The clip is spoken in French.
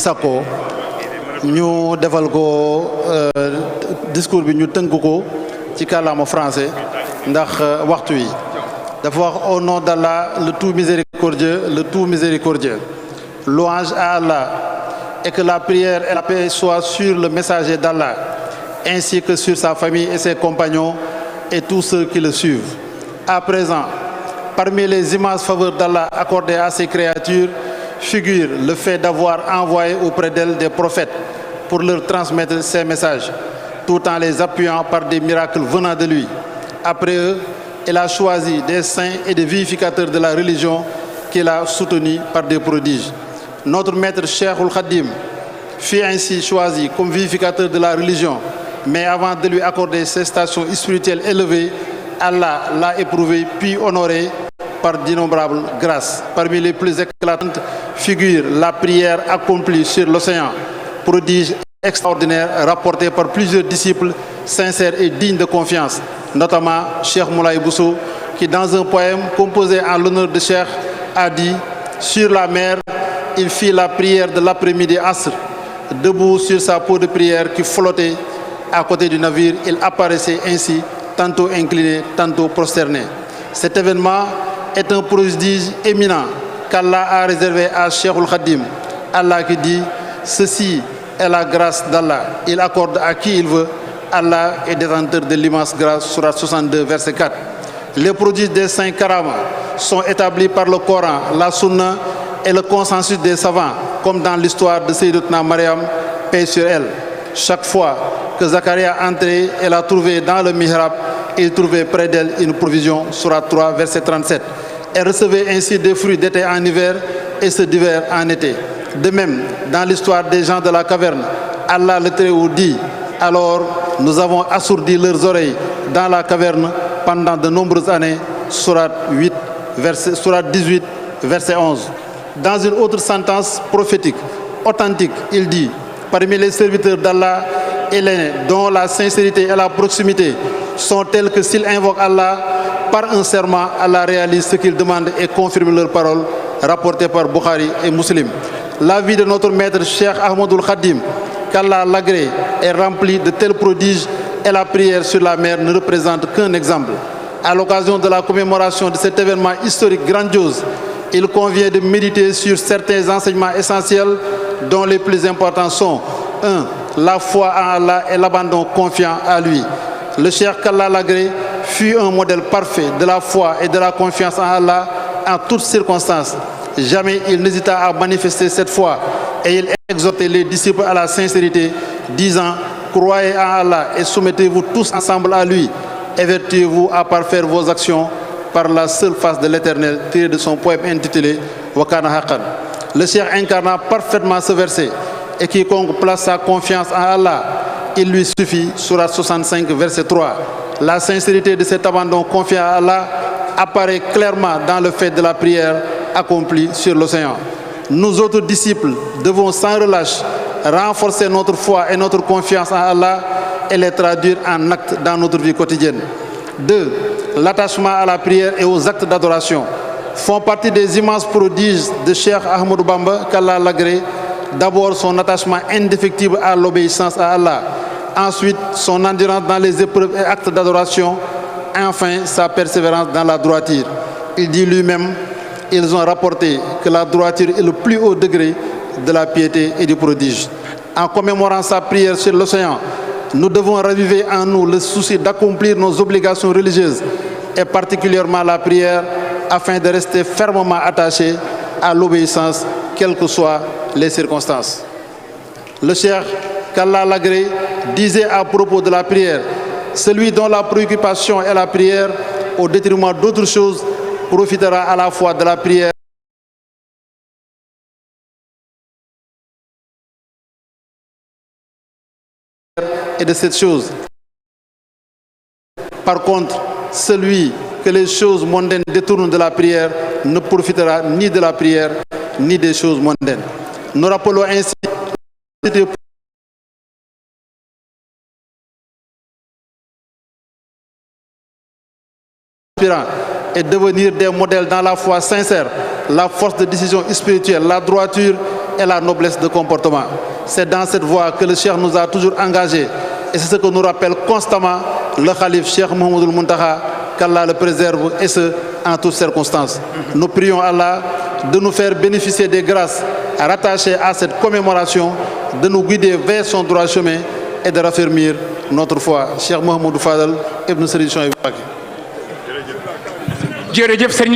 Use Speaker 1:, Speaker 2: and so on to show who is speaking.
Speaker 1: sàkkoo ñu defal ko discours bi ñu tënk ko ci kàllaama français ndax waxtu yi dafa wax au nom d'Allah le tout miséricordieux louange à Allah et que la prière et la paix soient sur le messager d'Allah ainsi que sur sa famille et ses compagnons et tous ceux qui le suivent. À présent, parmi les immenses faveurs d'Allah accordées à ses créatures figure le fait d'avoir envoyé auprès d'elles des prophètes pour leur transmettre ses messages, tout en les appuyant par des miracles venant de lui. Après eux, il a choisi des saints et des vivificateurs de la religion qu'il a soutenus par des prodiges. Notre maître Cheikhoul Khadim fut ainsi choisi comme vivificateur de la religion, mais avant de lui accorder ces stations spirituelles élevées, Allah l'a éprouvé puis honoré par d'innombrables grâces. Parmi les plus éclatantes figure la prière accomplie sur l'océan, prodige extraordinaire rapporté par plusieurs disciples sincères et dignes de confiance, notamment Cheikh Moulay Bousso, qui dans un poème composé en l'honneur de Cheikh a dit: sur la mer, il fit la prière de l'après-midi Asr. Debout sur sa peau de prière qui flottait à côté du navire, il apparaissait ainsi, tantôt incliné, tantôt prosterné. Cet événement est un prodige éminent qu'Allah a réservé à Cheikhoul Khadim. Allah qui dit: ceci est la grâce d'Allah. Il accorde à qui il veut. Allah est détenteur de l'immense grâce. Sourate 62, verset 4. Les prodiges des saints Karama sont établis par le Coran, la Sunna et le consensus des savants, comme dans l'histoire de Sayyidatuna Maryam, paix sur elle. Chaque fois que Zacharia entrait et la trouvait dans le mihrab, il trouvait près d'elle une provision. Sourate 3, verset 37. Elle recevait ainsi des fruits d'été en hiver et ceux d'hiver en été. De même, dans l'histoire des gens de la caverne, Allah le Très-Haut dit: alors nous avons assourdi leurs oreilles dans la caverne pendant de nombreuses années. Sourate 18, verset 11. Dans une autre sentence prophétique authentique, il dit: parmi les serviteurs d'Allah, il est dont la sincérité et la proximité sont telles que s'ils invoquent Allah par un serment, Allah réalise ce qu'ils demandent et confirme leurs paroles, rapporté par Bukhari et Muslim. La vie de notre maître Cheikh Ahmadoul Khadim, qu'Allah l'agrée, est remplie de tels prodiges et la prière sur la mer ne représente qu'un exemple. À l'occasion de la commémoration de cet événement historique grandiose, il convient de méditer sur certains enseignements essentiels dont les plus importants sont 1. La foi en Allah et l'abandon confiant à lui. Le Cheikh qu'Allah l'agrée fut un modèle parfait de la foi et de la confiance en Allah en toutes circonstances. Jamais il n'hésita à manifester cette foi et il exhortait les disciples à la sincérité, disant: croyez en Allah et soumettez-vous tous ensemble à lui. Évertuez-vous à parfaire vos actions par la seule face de l'Éternel, tiré de son poème intitulé Wakana Haqqan. Le Cheikh incarna parfaitement ce verset, et quiconque place sa confiance en Allah, il lui suffit. Sourate 65, verset 3. La sincérité de cet abandon confié à Allah apparaît clairement dans le fait de la prière accomplie sur l'océan. Nous autres disciples devons sans relâche renforcer notre foi et notre confiance en Allah et les traduire en actes dans notre vie quotidienne. 2. L'attachement à la prière et aux actes d'adoration font partie des immenses prodiges de Cheikh Ahmadou Bamba, qu'Allah l'agrée. D'abord, son attachement indéfectible à l'obéissance à Allah. Ensuite, son endurance dans les épreuves et actes d'adoration. Enfin, sa persévérance dans la droiture. Il dit lui-même: ils ont rapporté que la droiture est le plus haut degré de la piété et du prodige. En commémorant sa prière sur l'océan, nous devons raviver en nous le souci d'accomplir nos obligations religieuses et particulièrement la prière, afin de rester fermement attachés à l'obéissance, quelles que soient les circonstances. Le Cheikh qu'Allah l'agrée disait à propos de la prière: celui dont la préoccupation est la prière au détriment d'autres choses profitera à la fois de la prière et de cette chose. Par contre, celui que les choses mondaines détournent de la prière ne profitera ni de la prière ni des choses mondaines. Nous rappelons ainsi et devenir des modèles dans la foi sincère, la force de décision spirituelle, la droiture et la noblesse de comportement. C'est dans cette voie que le Cheikh nous a toujours engagés et c'est ce que nous rappelle constamment le Khalif Cheikh Mouhamadoul Mountakha, qu'Allah le préserve et ce, en toutes circonstances. Nous prions Allah de nous faire bénéficier des grâces rattachées à cette commémoration, de nous guider vers son droit chemin et de raffermir notre foi. Cheikh Mouhamadou Fadal Ibn Serigne Souhaïbou Mbacké.
Speaker 2: jërëjëf Serigne